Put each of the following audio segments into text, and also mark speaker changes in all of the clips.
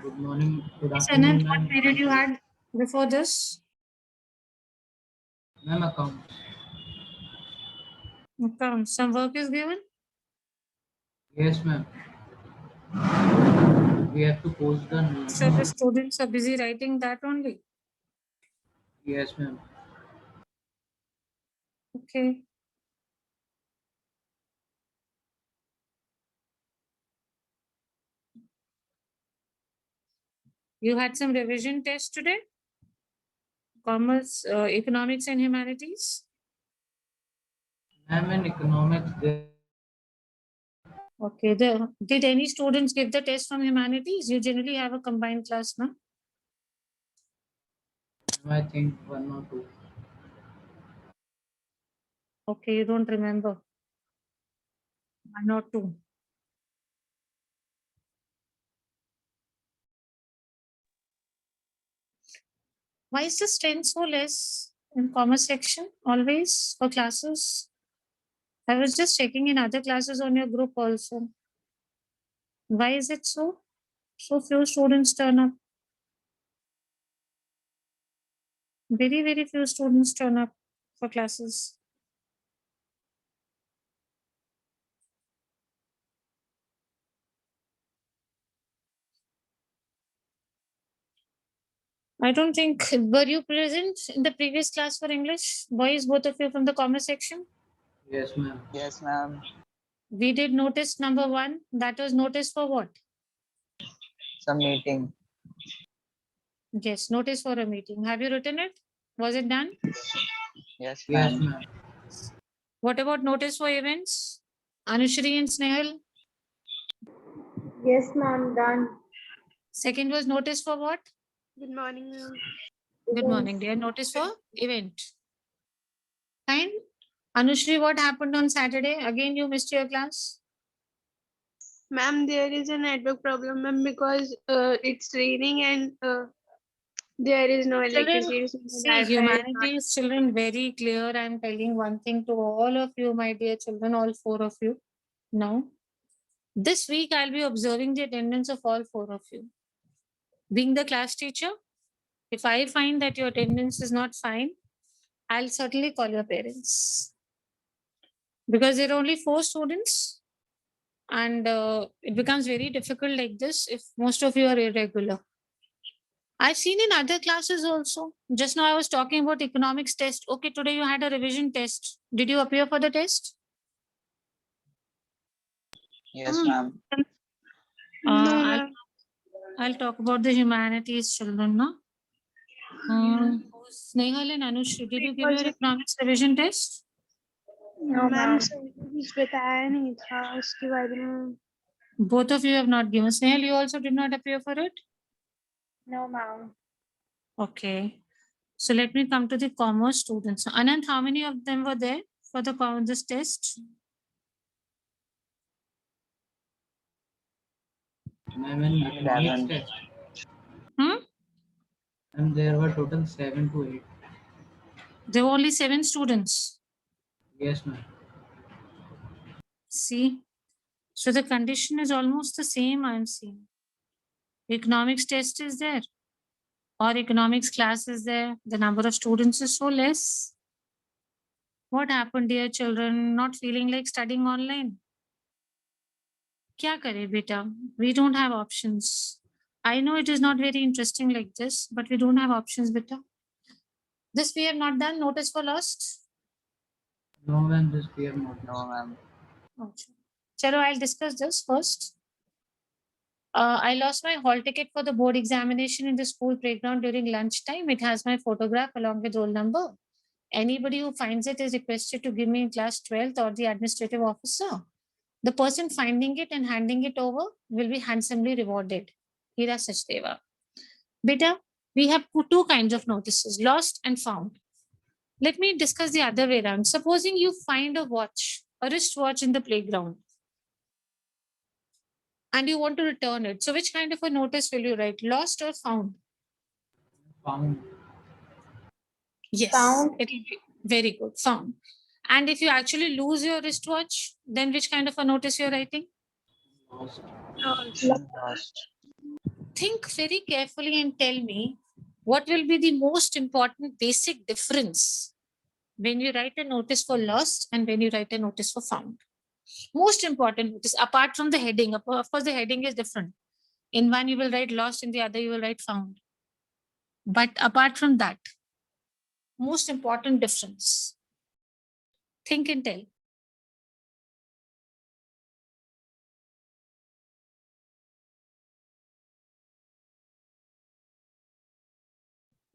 Speaker 1: Good morning. Good
Speaker 2: Yes,
Speaker 1: afternoon,
Speaker 2: Anand, what
Speaker 1: ma'am.
Speaker 2: period you had before this?
Speaker 1: Ma'am, account.
Speaker 2: Okay. Some work is given?
Speaker 1: Yes, ma'am. We have to post the
Speaker 2: So the
Speaker 1: notes.
Speaker 2: students are busy writing that only.
Speaker 1: Yes, ma'am.
Speaker 2: Okay. You had some revision test today? Commerce, economics and humanities?
Speaker 1: Ma'am, in economics,
Speaker 2: Okay. Did any students give the test from humanities? You generally have a combined class, no?
Speaker 1: I think one or two.
Speaker 2: Okay, you don't remember. One or two. Why is the strength so less in commerce section always for classes? I was just checking in other classes on your group also. Why is it so? So few students turn up. Very, very few students turn up for classes. I don't think, were you present in the previous class for English? Boys, both of you from the commerce section?
Speaker 1: Yes, ma'am.
Speaker 3: Yes, ma'am.
Speaker 2: We did notice number 1. That was notice for what?
Speaker 3: Some meeting.
Speaker 2: Yes, notice for a meeting. Have you written it? Was it done?
Speaker 3: Yes,
Speaker 1: Yes,
Speaker 3: ma'am.
Speaker 1: ma'am.
Speaker 2: What about notice for events? Anushri and Snehal?
Speaker 4: Yes, ma'am, done.
Speaker 2: Second was notice for what?
Speaker 4: Good morning, ma'am.
Speaker 2: Good morning, dear. Notice for event. Fine. Anushri, what happened on Saturday? Again, you missed your class?
Speaker 4: Ma'am, there is a network problem, ma'am, because it's raining and there is no
Speaker 2: Children,
Speaker 4: electricity. So
Speaker 2: see,
Speaker 4: the Wi-Fi is not.
Speaker 2: humanities children, very clear. I'm telling one thing to all of you, my dear children, all 4 of you. Now, this week I'll be observing the attendance of all 4 of you. Being the class teacher, if I find that your attendance is not fine, I'll certainly call your parents. Because there are only 4 students, and it becomes very difficult like this if most of you are irregular. I've seen in other classes also. Just now I was talking about economics test. Okay, today you had a revision test. Did you appear for the test?
Speaker 3: Yes, ma'am.
Speaker 4: No,
Speaker 2: I'll,
Speaker 4: ma'am.
Speaker 2: I'll talk about the humanities children now. Snehal and Anushri, did you give your economics revision test?
Speaker 4: No, ma'am कुछ बताया नहीं था उसके बारे में.
Speaker 2: Both of you have not given. Snehal, you also did not appear for it?
Speaker 4: No, ma'am.
Speaker 2: Okay. So let me come to the commerce students. Anand, how many of them were there for this test?
Speaker 1: Ma'am, in economics
Speaker 3: 11.
Speaker 1: test.
Speaker 2: Hmm?
Speaker 1: And there were total 7 to 8.
Speaker 2: There were only 7 students.
Speaker 1: Yes, ma'am.
Speaker 2: See, so the condition is almost the same I'm seeing. Economics test is there or economics class is there. The number of students is so less. What happened, dear children? Not feeling like studying online? Kya kare, beta? We don't have options. I know it is not very interesting like this, but we don't have options, beta. This we have not done. Notice for lost.
Speaker 1: No, ma'am, this we have not.
Speaker 3: No, ma'am.
Speaker 2: Chalo, I'll discuss this first. I lost my hall ticket for the board examination in the school playground during lunchtime. It has my photograph along with roll number. Anybody who finds it is requested to give me in class 12th or the administrative officer. The person finding it and handing it over will be handsomely rewarded. Hira Sachdeva. Beta, we have two kinds of notices, lost and found. Let me discuss the other way around. Supposing you find a watch, a wristwatch in the playground, and you want to return it. So which kind of a notice will you write? Lost or found?
Speaker 1: Found.
Speaker 2: Yes.
Speaker 4: Found.
Speaker 2: It will be very good. Found. And if you actually lose your wristwatch, then which kind of a notice you're writing?
Speaker 1: Lost.
Speaker 3: Lost.
Speaker 2: Think very carefully and tell me what will be the most important basic difference when you write a notice for lost and when you write a notice for found. Most important notice, apart from the heading. Of course, the heading is different. In one, you will write lost, in the other, you will write found. But apart from that, most important difference. Think and tell.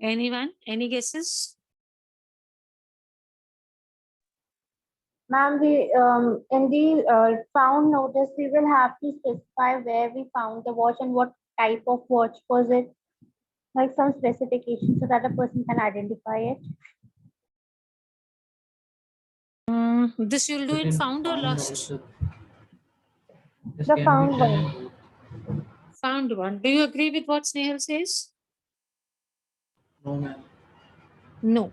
Speaker 2: Anyone? Any guesses?
Speaker 5: Ma'am, we in the found notice, we will have to specify where we found the watch and what type of watch was it, like some specification so that a person can identify it.
Speaker 2: This you'll do
Speaker 1: But
Speaker 2: in found or
Speaker 1: found
Speaker 2: lost?
Speaker 1: also, this
Speaker 5: The
Speaker 1: can
Speaker 5: found
Speaker 1: be done
Speaker 5: one.
Speaker 1: in both.
Speaker 2: Found one. Do you agree with what Snehal says?
Speaker 1: No, ma'am.
Speaker 2: No.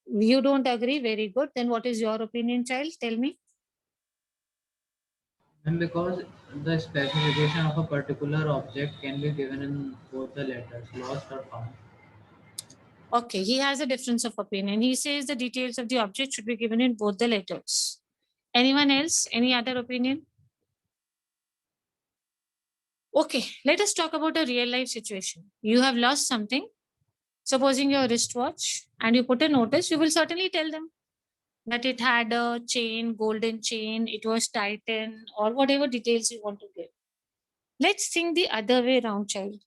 Speaker 2: You don't agree? Very good. Then what is your opinion, child? Tell me.
Speaker 1: And because the specification of a particular object can be given in both the letters, lost or found.
Speaker 2: Okay, he has a difference of opinion. He says the details of the object should be given in both the letters. Anyone else? Any other opinion? Okay, let us talk about a real life situation. You have lost something, supposing your wristwatch, and you put a notice, you will certainly tell them that it had a chain, golden chain, it was Titan, or whatever details you want to give. Let's think the other way around, child.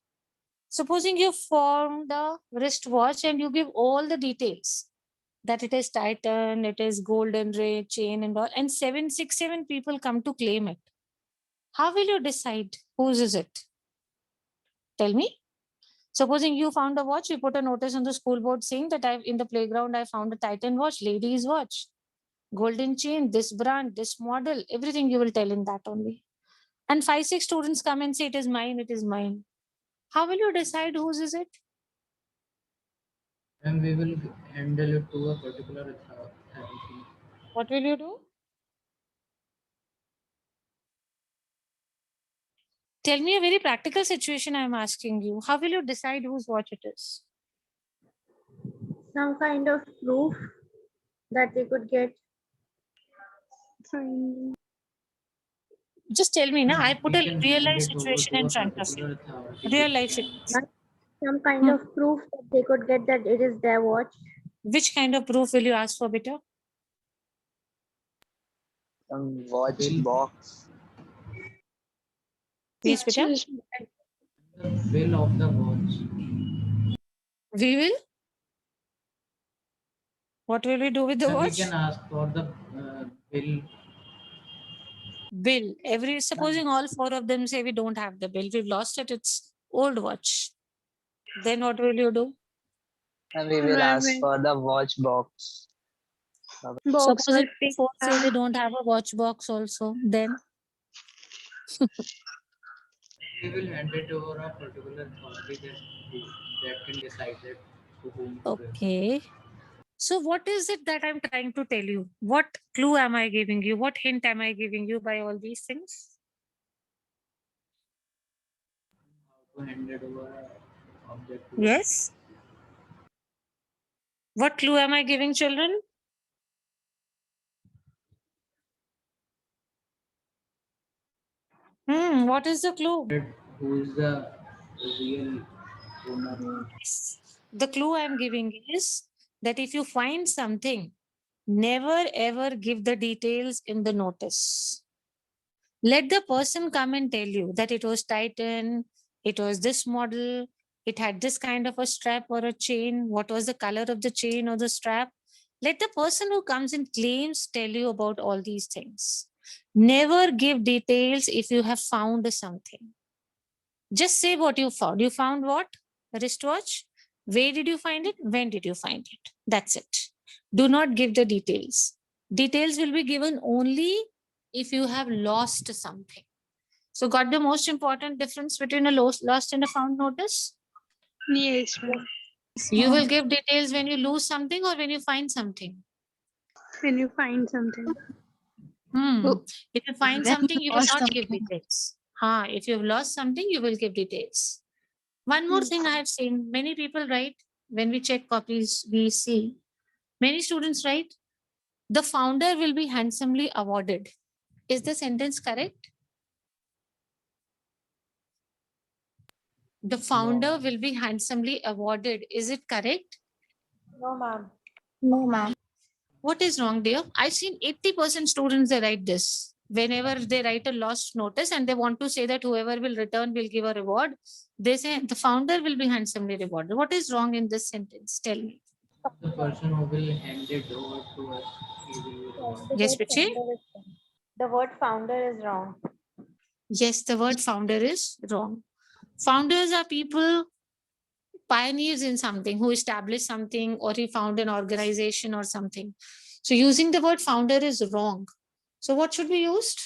Speaker 2: Supposing you form the wristwatch and you give all the details that it is Titan, it is golden ray, chain, and all, and 767 people come to claim it. How will you decide whose is it? Tell me. Supposing you found a watch, you put a notice on the school board saying that I've in the playground I found a Titan watch, ladies watch, golden chain, this brand, this model, everything you will tell in that only. And 5, 6 students come and say it is mine, it is mine. How will you decide whose is it?
Speaker 1: And we will handle it to a particular authority.
Speaker 2: What will you do? Tell me a very practical situation I'm asking you. How will you decide whose watch it is?
Speaker 5: Some kind of proof that they could get.
Speaker 4: Fine.
Speaker 2: Just tell me, na. I put
Speaker 1: We
Speaker 2: a
Speaker 1: can
Speaker 2: real
Speaker 1: hand
Speaker 2: life
Speaker 1: it over
Speaker 2: situation
Speaker 1: to
Speaker 2: in
Speaker 1: a
Speaker 2: front of
Speaker 1: particular
Speaker 2: you.
Speaker 1: authority.
Speaker 2: Real
Speaker 1: which
Speaker 2: life
Speaker 1: can-
Speaker 2: situation.
Speaker 5: Some kind of proof that they could get that it is their watch.
Speaker 2: Which kind of proof will you ask for, beta?
Speaker 3: Some watch
Speaker 1: Bill.
Speaker 3: box.
Speaker 2: Yes, beta.
Speaker 4: Pictures.
Speaker 1: The bill of the watch.
Speaker 2: We will. What will we do with the
Speaker 1: Then we
Speaker 2: watch?
Speaker 1: can ask for the bill.
Speaker 2: Bill. Supposing all 4 of them say we don't have the bill, we've lost it, it's old watch. Then what will you do?
Speaker 3: And we will
Speaker 4: Ma'am,
Speaker 3: ask for the watch box.
Speaker 4: box
Speaker 2: Suppose
Speaker 4: or
Speaker 2: if 4 say they don't have a watch box also, then
Speaker 1: We will hand it over a particular authority that can decide it to whom to give.
Speaker 2: okay. So what is it that I'm trying to tell you? What clue am I giving you? What hint am I giving you by all these things?
Speaker 1: To hand it over a object. to-
Speaker 2: Yes. What clue am I giving, children? What is the clue?
Speaker 1: Who is the real owner?
Speaker 2: The clue I'm giving is that if you find something, never ever give the details in the notice. Let the person come and tell you that it was Titan, it was this model, it had this kind of a strap or a chain, what was the color of the chain or the strap. Let the person who comes and claims tell you about all these things. Never give details if you have found something. Just say what you found. You found what? A wristwatch? Where did you find it? When did you find it? That's it. Do not give the details. Details will be given only if you have lost something. So got the most important difference between a lost and a found notice?
Speaker 4: Yes, ma'am.
Speaker 2: You will give details when you lose something or when you find something.
Speaker 4: When you find something.
Speaker 2: Hmm.
Speaker 4: Oh.
Speaker 2: If you find
Speaker 6: When
Speaker 2: something, you will
Speaker 6: lost
Speaker 2: not give
Speaker 6: something.
Speaker 2: details. If you've lost something, you will give details. One more thing I have seen, many people write, when we check copies, we see many students write, the founder will be handsomely awarded. Is the sentence correct? The founder will be handsomely awarded. Is it correct?
Speaker 5: No, ma'am.
Speaker 6: No, ma'am.
Speaker 2: What is wrong, dear? I've seen 80% students, they write this. Whenever they write a lost notice and they want to say that whoever will return will give a reward, they say the founder will be handsomely rewarded. What is wrong in this sentence? Tell me.
Speaker 1: The person who will hand it over to us, he will be rewarded.
Speaker 2: Yes, Pichi?
Speaker 5: The word founder is wrong.
Speaker 2: Yes, the word founder is wrong. Founders are people, pioneers in something, who established something or he found an organization or something. So using the word founder is wrong. So what should be used?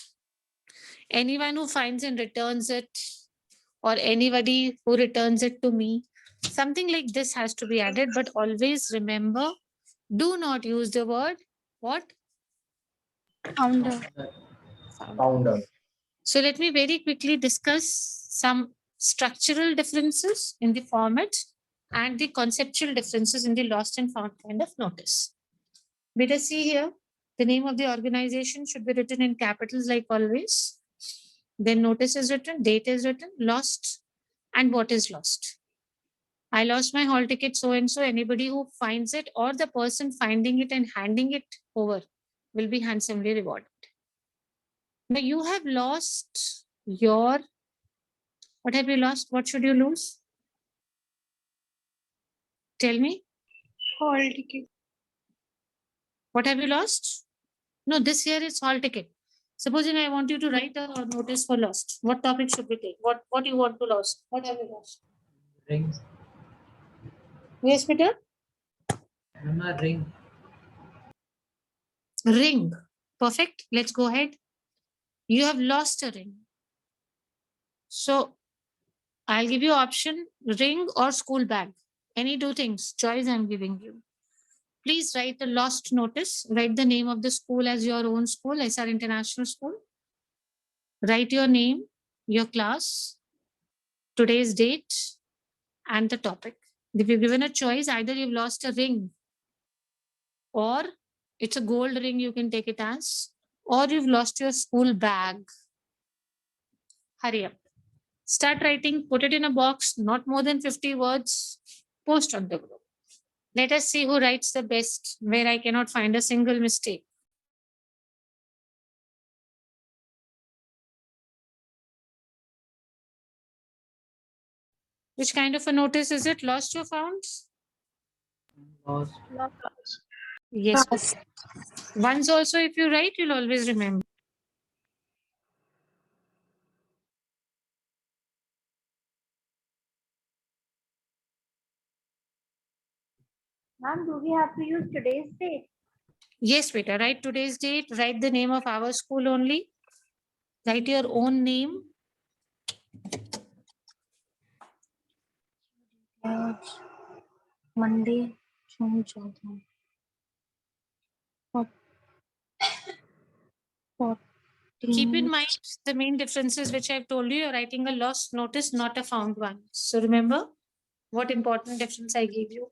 Speaker 2: Anyone who finds and returns it, or anybody who returns it to me. Something like this has to be added, but always remember, do not use the word what?
Speaker 6: Founder.
Speaker 7: Founder.
Speaker 2: So let me very quickly discuss some structural differences in the format and the conceptual differences in the lost and found kind of notice. Let us see here. The name of the organization should be written in capitals like always. Then notice is written, date is written, lost, and what is lost. I lost my hall ticket so and so. Anybody who finds it or the person finding it and handing it over will be handsomely rewarded. Now you have lost your, what have you lost? What should you lose? Tell me,
Speaker 4: Hall ticket.
Speaker 2: what have you lost? No, this here is hall ticket. Supposing I want you to write a notice for lost. What topic should we take? What you want to lost? What have you lost?
Speaker 1: Ring.
Speaker 2: Yes, Peter?
Speaker 1: Mama, ring.
Speaker 2: Ring. Perfect. Let's go ahead. You have lost a ring. So I'll give you option, ring or school bag. Any two things. Choice I'm giving you. Please write a lost notice. Write the name of the school as your own school, SR International School. Write your name, your class, today's date, and the topic. If you're given a choice, either you've lost a ring or it's a gold ring, you can take it as, or you've lost your school bag. Hurry up. Start writing, put it in a box, not more than 50 words, post on the group. Let us see who writes the best, where I cannot find a single mistake. Which kind of a notice is it? Lost or found?
Speaker 1: Lost.
Speaker 6: Not lost.
Speaker 2: Yes.
Speaker 6: Lost.
Speaker 2: Once also, if you write, you'll always remember.
Speaker 5: Ma'am, do we have to use today's date?
Speaker 2: Yes, Peter, write today's date, write the name of our school only. Write your own name.
Speaker 6: Monday, June 14.
Speaker 2: Keep in mind the main differences which I've told you. You're writing a lost notice, not a found one. So remember what important difference I gave you.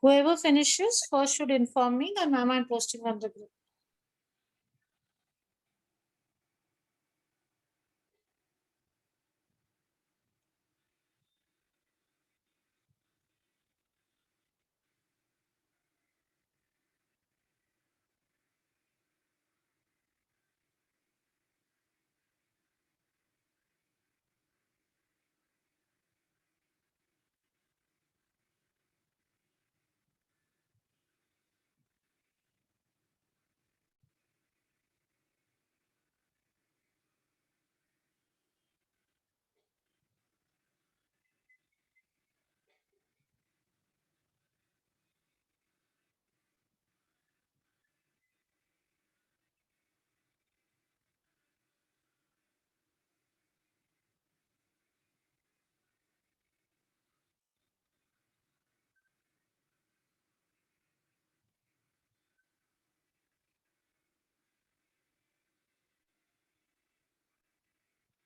Speaker 2: Whoever finishes first should inform me, and ma'am, I'm posting on the group.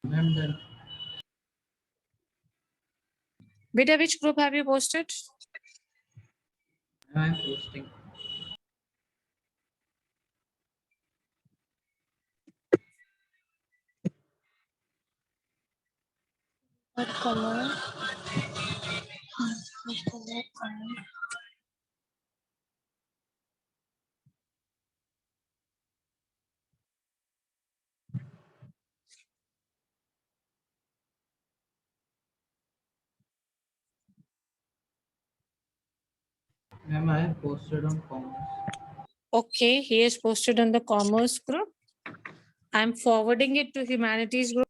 Speaker 1: Ma'am, then
Speaker 2: Beta, which group have you posted?
Speaker 1: I'm posting.
Speaker 6: What color? What color?
Speaker 1: Ma'am, I have posted on commerce.
Speaker 2: Okay, he is posted on the commerce group. I'm forwarding it to humanities group.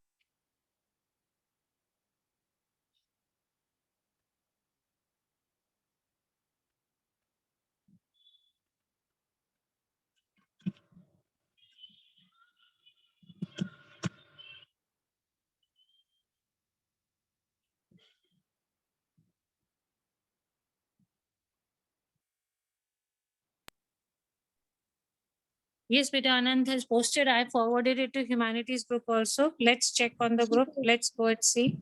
Speaker 2: Yes, Beta Anand has posted. I forwarded it to humanities group also. Let's check on the group. Let's go and see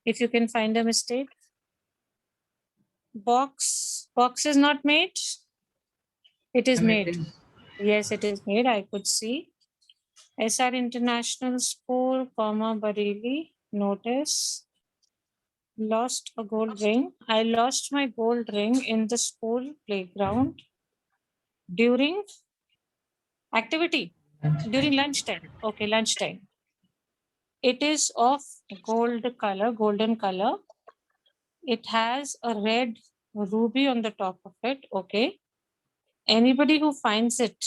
Speaker 2: if you can find a mistake. Box is not made. It is
Speaker 1: Ma'am,
Speaker 2: made.
Speaker 1: it is.
Speaker 2: Yes, it is made. I could see. SR International School, comma, Bareilly. Notice. Lost a gold ring. I lost my gold ring in the school playground during activity. During lunchtime. Okay, lunchtime. It is of gold color, golden color. It has a red ruby on the top of it. Okay. Anybody who finds it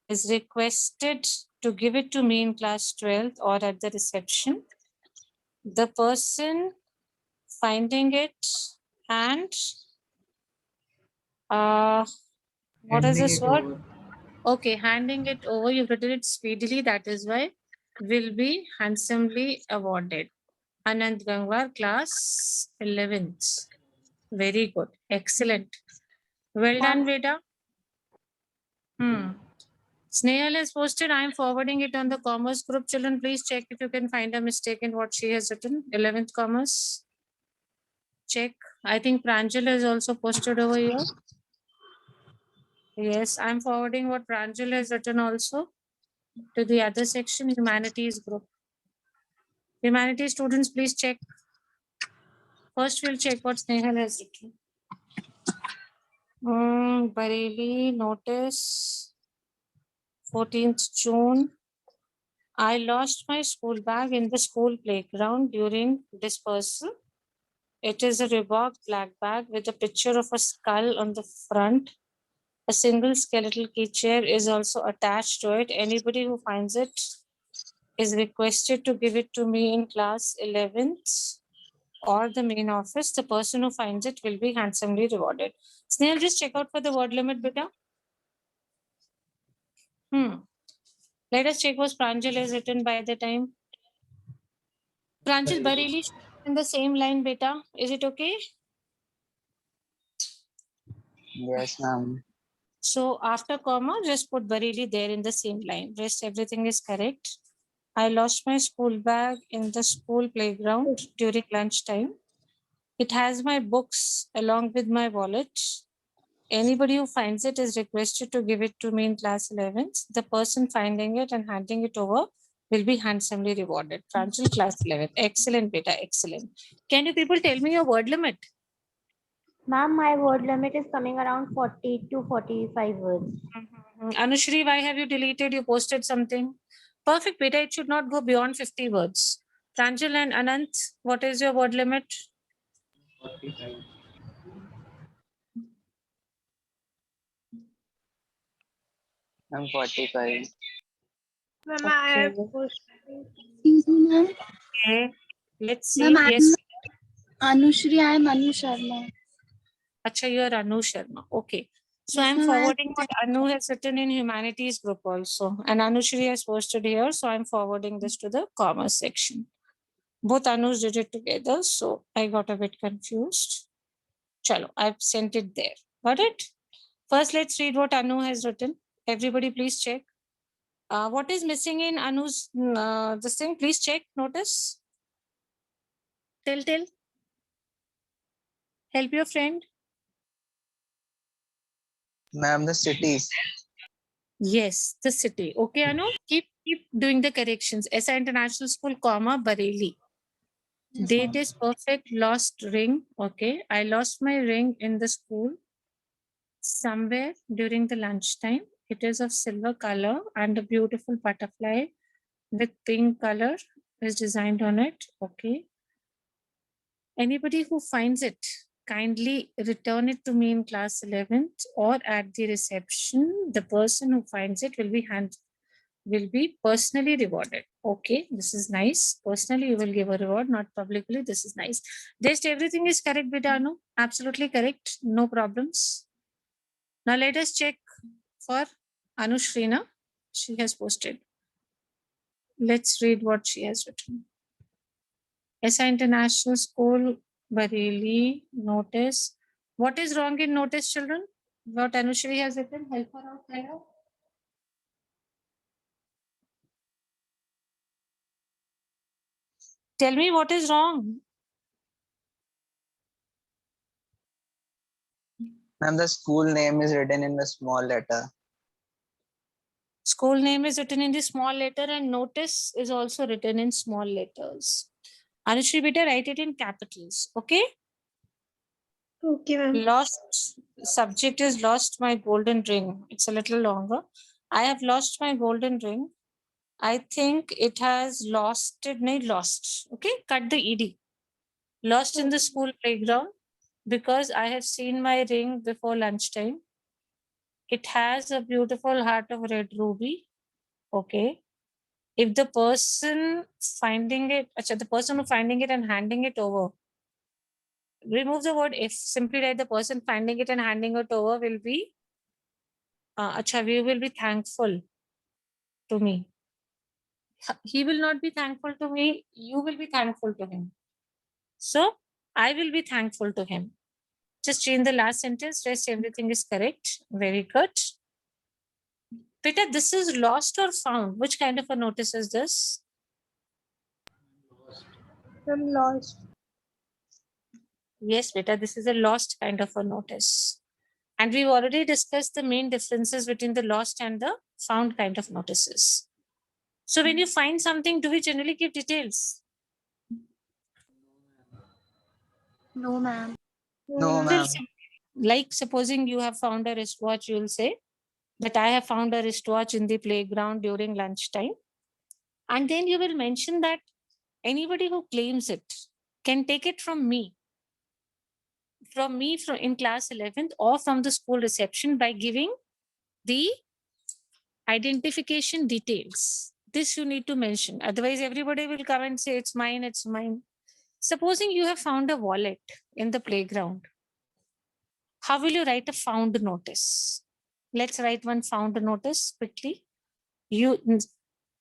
Speaker 2: is requested to give it to me in class 12th or at the reception. The person finding it and what is
Speaker 1: Handing
Speaker 2: this
Speaker 1: it
Speaker 2: word?
Speaker 1: over.
Speaker 2: Okay, handing it over. You've written it speedily. That is why will be handsomely awarded. Anand Gangwar, class 11th. Very good. Excellent. Well done, Veda. Snehal has posted. I am forwarding it on the commerce group. Children, please check if you can find a mistake in what she has written. 11th commerce. Check. I think Pranjal has also posted over here. Yes, I'm forwarding what Pranjal has written also to the other section, humanities group. Humanities students, please check. First, we'll check what Snehal has written. Bareilly, notice 14th June. I lost my school bag in the school playground during dispersal. It is a Reebok black bag with a picture of a skull on the front. A single skeletal key chair is also attached to it. Anybody who finds it is requested to give it to me in class 11th or the main office. The person who finds it will be handsomely rewarded. Snail, just check out for the word limit, beta. Let us check what Pranjal has written by the time. Pranjal, Bareilly in the same line, beta. Is it okay?
Speaker 3: Yes, ma'am.
Speaker 2: So after comma, just put Bareilly there in the same line. Rest everything is correct. I lost my school bag in the school playground during lunchtime. It has my books along with my wallet. Anybody who finds it is requested to give it to me in class 11th. The person finding it and handing it over will be handsomely rewarded. Pranjal, class 11th. Excellent, beta. Excellent. Can you people tell me your word limit?
Speaker 5: Ma'am, my word limit is coming around 40 to 45 words.
Speaker 2: Anushri, why have you deleted? You posted something. Perfect, beta. It should not go beyond 50 words. Pranjal and Anant, what is your word limit?
Speaker 1: 45.
Speaker 3: I'm 45.
Speaker 4: Ma'am, I have
Speaker 2: Okay.
Speaker 4: posted.
Speaker 6: Excuse me, ma'am.
Speaker 2: Okay. Let's see.
Speaker 6: Ma'am,
Speaker 2: Yes.
Speaker 6: Anushri, I am Anu Sharma.
Speaker 2: Acha, you are Anu Sharma. Okay. So
Speaker 6: Yes,
Speaker 2: I'm
Speaker 6: ma'am, I am
Speaker 2: forwarding what Anu has written in humanities group also. And Anushri has posted here. So I'm forwarding this to the commerce section. Both Anus did it together. So I got a bit confused. Chalo, I've sent it there. Got it? First, let's read what Anu has written. Everybody, please check. What is missing in Anu's this thing? Please check. Notice. Tell. Help your friend.
Speaker 3: Ma'am, the cities.
Speaker 2: Yes, the city. Okay, Anu, keep doing the corrections. SI International School, comma, Bareilly.
Speaker 6: Yes,
Speaker 2: Date
Speaker 6: ma'am.
Speaker 2: is perfect. Lost ring. Okay, I lost my ring in the school somewhere during the lunchtime. It is of silver color and a beautiful butterfly with pink color is designed on it. Okay. Anybody who finds it, kindly return it to me in class 11th or at the reception. The person who finds it will be personally rewarded. Okay, this is nice. Personally, you will give a reward, not publicly. This is nice. Just everything is correct, Bidanu. Absolutely correct. No problems. Now let us check for Anushrina. She has posted. Let's read what she has written. SI International School, Bareilly, notice. What is wrong in notice, children? What Anushri has written? Help her out there. Tell me what is wrong.
Speaker 3: Ma'am, the school name is written in the small letter.
Speaker 2: School name is written in the small letter and notice is also written in small letters. Anushri, beta, write it in capitals. Okay.
Speaker 4: Okay, ma'am.
Speaker 2: Lost subject is lost my golden ring. It's a little longer. I have lost my golden ring. I think it has lost it. No, lost. Okay. Cut the ed. Lost in the school playground because I have seen my ring before lunchtime. It has a beautiful heart of red ruby. Okay. If the person finding it, the person who finding it and handing it over, remove the word if, simply write the person finding it and handing it over will be, we will be thankful to me. He will not be thankful to me, you will be thankful to him. So I will be thankful to him. Just change the last sentence, rest everything is correct. Very good. Peter, this is lost or found? Which kind of a notice is this?
Speaker 1: Lost.
Speaker 4: I'm lost.
Speaker 2: Yes, beta, this is a lost kind of a notice. And we've already discussed the main differences between the lost and the found kind of notices. So when you find something, do we generally give details?
Speaker 6: No, ma'am.
Speaker 3: No, ma'am.
Speaker 2: Like supposing you have found a wristwatch, you'll say that I have found a wristwatch in the playground during lunchtime. And then you will mention that anybody who claims it can take it from me from in class 11th or from the school reception by giving the identification details. This you need to mention. Otherwise, everybody will come and say, it's mine, it's mine. Supposing you have found a wallet in the playground, how will you write a found notice? Let's write one found notice quickly. You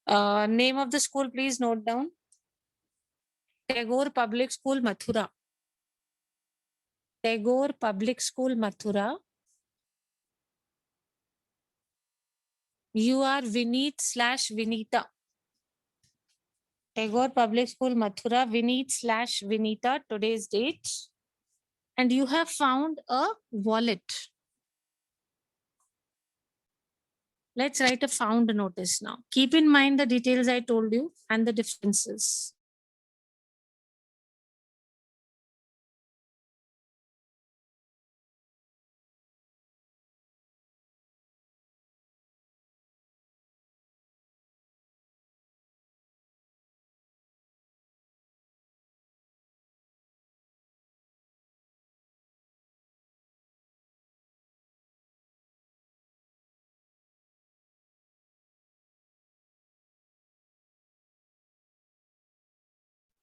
Speaker 2: name of the school, please note down. Tagore Public School, Mathura. Tagore Public School, Mathura. You are Vineet/Vinita. Tagore Public School, Mathura, Vineet/Vinita. Today's date. and you have found a wallet. Let's write a found notice now. Keep in mind the details I told you and the differences.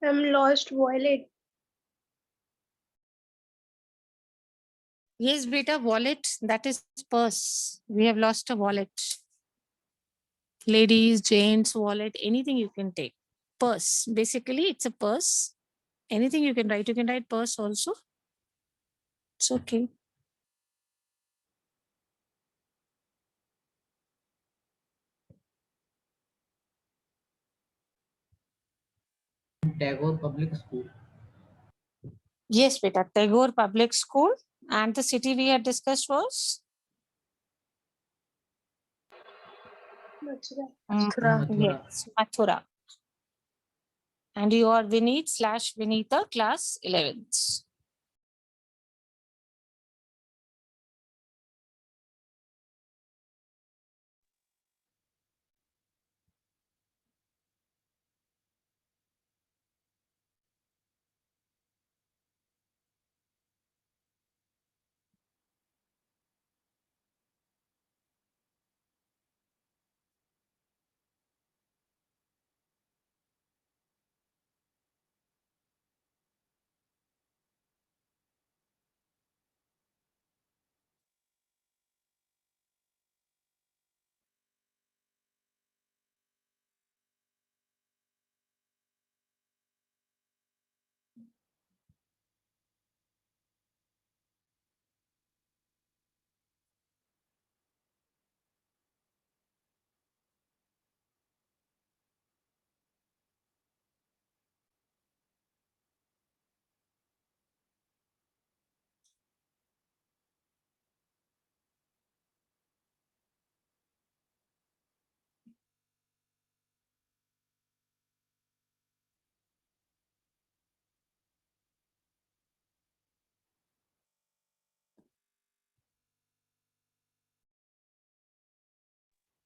Speaker 4: I'm lost wallet.
Speaker 2: Yes, beta, wallet, that is purse. We have lost a wallet. Ladies, gents, wallet, anything you can take. Purse, basically it's a purse. Anything you can write purse also. It's okay.
Speaker 1: Tagore Public School.
Speaker 2: Yes, beta, Tagore Public School. And the city we had discussed was?
Speaker 4: Mathura.
Speaker 6: Mathura.
Speaker 2: Yes, Mathura. And you are Vineet/Vinita, class 11th.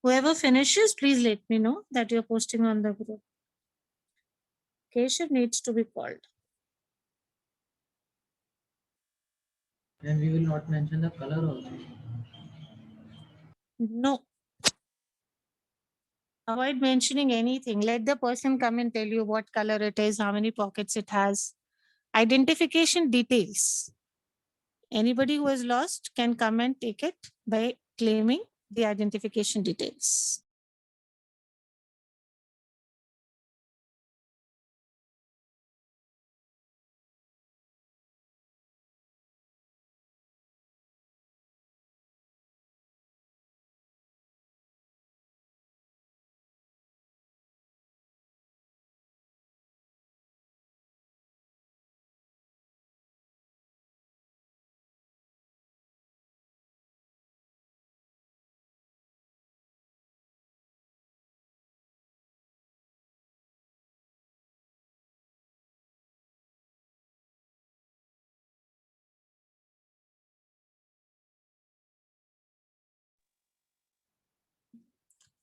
Speaker 2: Whoever finishes, please let me know that you're posting on the group. Keshav needs to be called.
Speaker 1: And we will not mention the color also.
Speaker 2: No. Avoid mentioning anything. Let the person come and tell you what color it is, how many pockets it has. Identification details. Anybody who has lost can come and take it by claiming the identification details.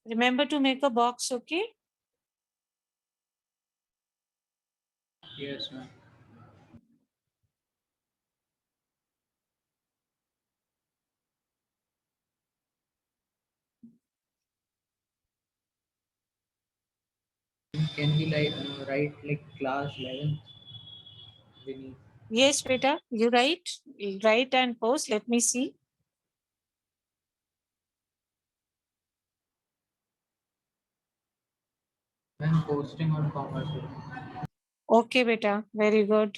Speaker 2: Remember to make a box, okay?
Speaker 1: Yes, ma'am. Can we write like class 11th? Beneath.
Speaker 2: Yes, beta, you write. Write and post. Let me see.
Speaker 1: I'm posting on commerce.
Speaker 2: Okay, beta. Very good.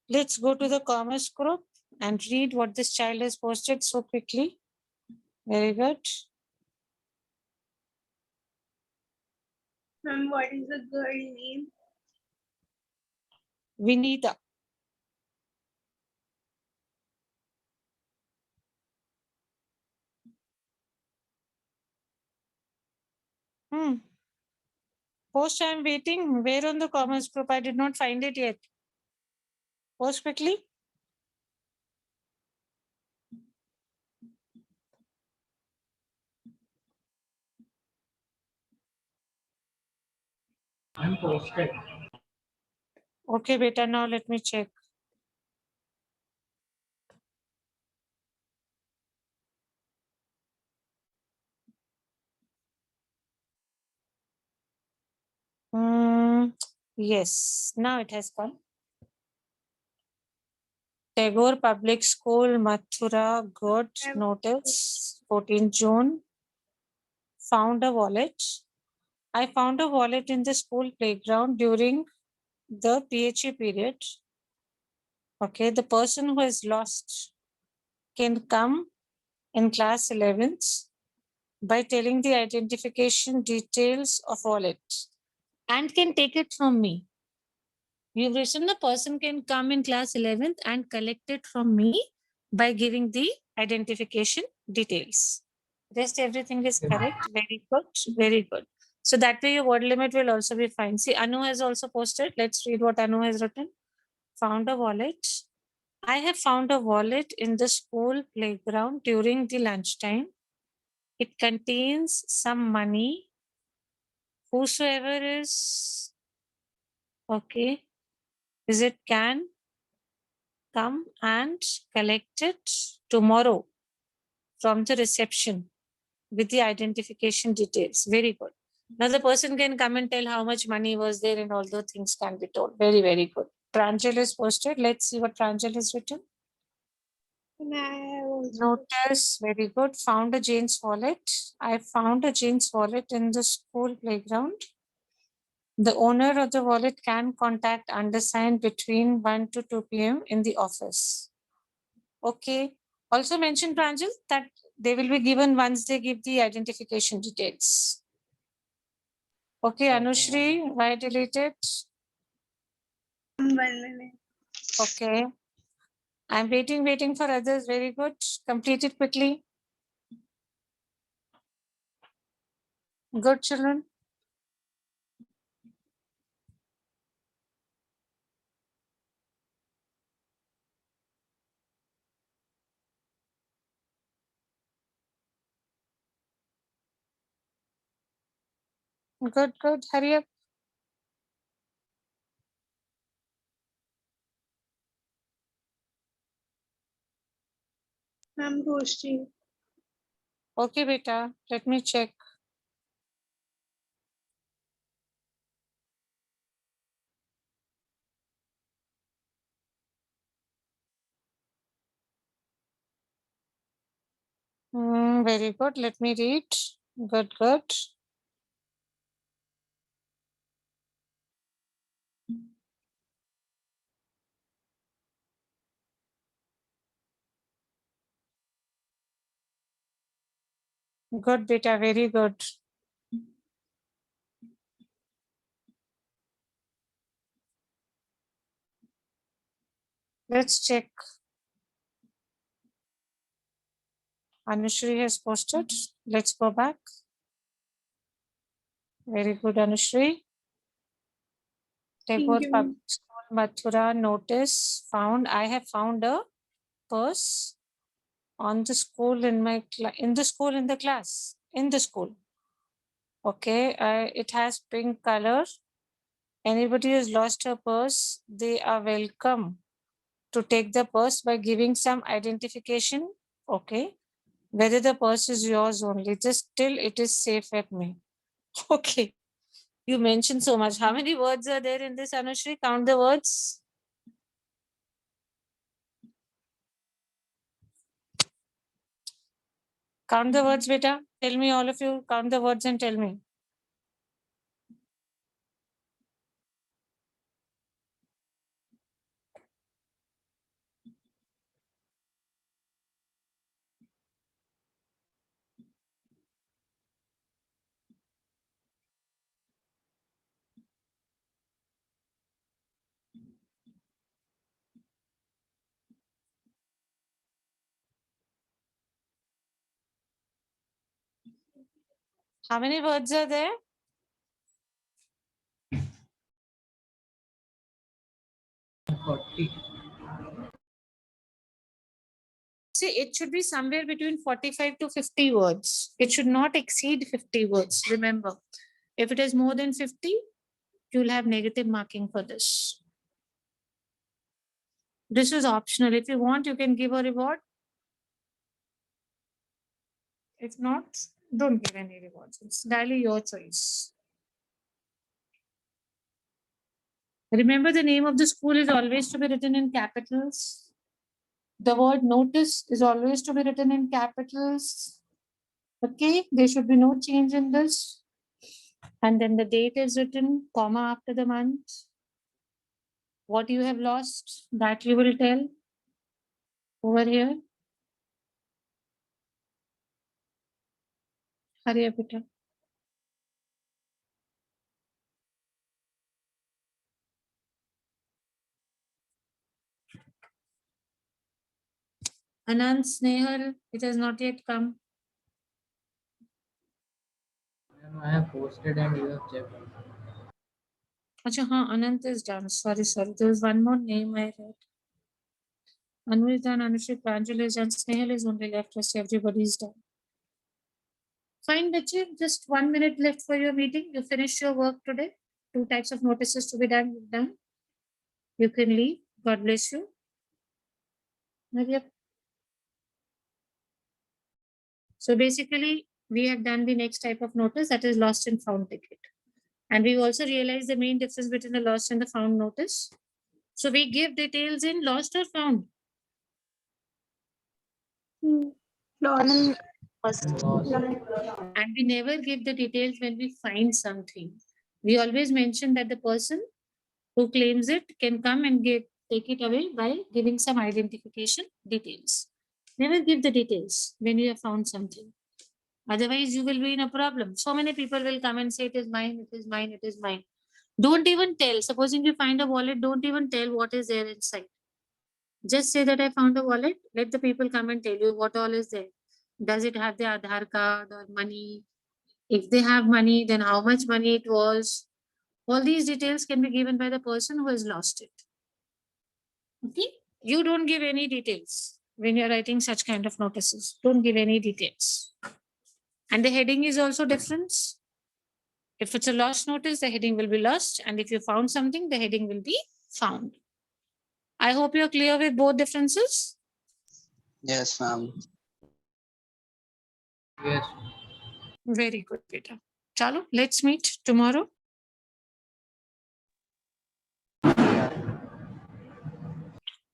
Speaker 2: Let's go to the commerce group and read what this child has posted so quickly. Very good.
Speaker 4: Ma'am, what is the girl name?
Speaker 2: Vinita. Post, I'm waiting. Where on the commerce group? I did not find it yet. Post quickly.
Speaker 1: I'm posted.
Speaker 2: Okay, beta, now let me check. Yes, now it has come. Tagore Public School, Mathura, good notice, 14 June. Found a wallet. I found a wallet in the school playground during the PHE period. Okay, the person who has lost can come in class 11th by telling the identification details of wallet and can take it from me. You've written the person can come in class 11th and collect it from me by giving the identification details. Rest everything is correct. Very good. Very good. So that way your word limit will also be fine. See, Anu has also posted. Let's read what Anu has written. Found a wallet. I have found a wallet in the school playground during the lunchtime. It contains some money. Whosoever is okay, is it can come and collect it tomorrow from the reception with the identification details. Very good. Now the person can come and tell how much money was there and all those things can be told. Very, very good. Pranjal is posted. Let's see what Pranjal has written.
Speaker 4: And I have also
Speaker 2: Notice, very good. Found a Jane's wallet. I found a Jane's wallet in the school playground. The owner of the wallet can contact undersigned between 1 to 2 p.m. in the office. Okay. Also mention, Pranjal, that they will be given once they give the identification details. Okay, Anushri, why deleted?
Speaker 4: 1 minute.
Speaker 2: Okay. I'm waiting for others. Very good. Complete it quickly. Good, children. Good, good. Hurry up.
Speaker 4: Ma'am, posting.
Speaker 2: Okay, beta. Let me check. Very good. Let me read. Good, good. Good, beta. Very good. Let's check. Anushri has posted. Let's go back. Very good, Anushri. Tagore
Speaker 4: you.
Speaker 2: Public School, Mathura, notice found. I have found a purse on the school in my in the school in the class in the school. Okay, it has pink color. Anybody who's lost a purse, they are welcome to take the purse by giving some identification. Okay, whether the purse is yours only, just till it is safe at me. Okay, you mentioned so much. How many words are there in this, Anushri? Count the words. Count the words, beta. Tell me, all of you, count the words and tell me. How many words are there? See, it should be somewhere between 45 to 50 words. It should not exceed 50 words. Remember, if it is more than 50, you'll have negative marking for this. This is optional. If you want, you can give a reward. If not, don't give any rewards. It's entirely your choice. Remember, the name of the school is always to be written in capitals. The word notice is always to be written in capitals. Okay, there should be no change in this. And then the date is written, comma after the month. What you have lost, that you will tell over here. Hurry up, beta. Anand, Snehal, it has not yet come.
Speaker 1: Ma'am, I have posted and you have checked.
Speaker 2: Acha, haan, Anant is done. Sorry. There was one more name I read. Anu is done, Anushri, Pranjal is done, Snehal is only left, rest everybody is done. Fine, Bachi, just 1 minute left for your meeting. You finish your work today. 2 types of notices to be done. You've done. You can leave. God bless you. Hurry up. So basically, we have done the next type of notice, that is lost and found ticket. And we also realized the main difference between the lost and the found notice. So we give details in lost or found.
Speaker 4: Lost.
Speaker 1: Lost.
Speaker 2: And we never give the details when we find something. We always mention that the person who claims it can come and take it away by giving some identification details. Never give the details when you have found something. Otherwise, you will be in a problem. So many people will come and say, it is mine, it is mine, it is mine. Don't even tell. Supposing you find a wallet, don't even tell what is there inside. Just say that I found a wallet. Let the people come and tell you what all is there. Does it have the Aadhaar card or money? If they have money, then how much money it was. All these details can be given by the person who has lost it. Okay? You don't give any details when you're writing such kind of notices. Don't give any details. And the heading is also different. If it's a lost notice, the heading will be lost. And if you found something, the heading will be found. I hope you're clear with both differences.
Speaker 3: Yes, ma'am.
Speaker 1: Yes.
Speaker 2: Very good, beta. Chalo, let's meet tomorrow.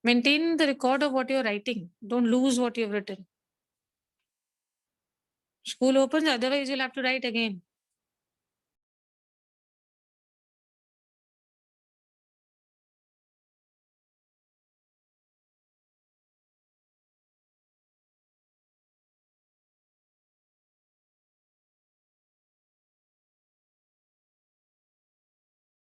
Speaker 2: Maintain the record of what you're writing. Don't lose what you've written. School opens, otherwise you'll have to write again.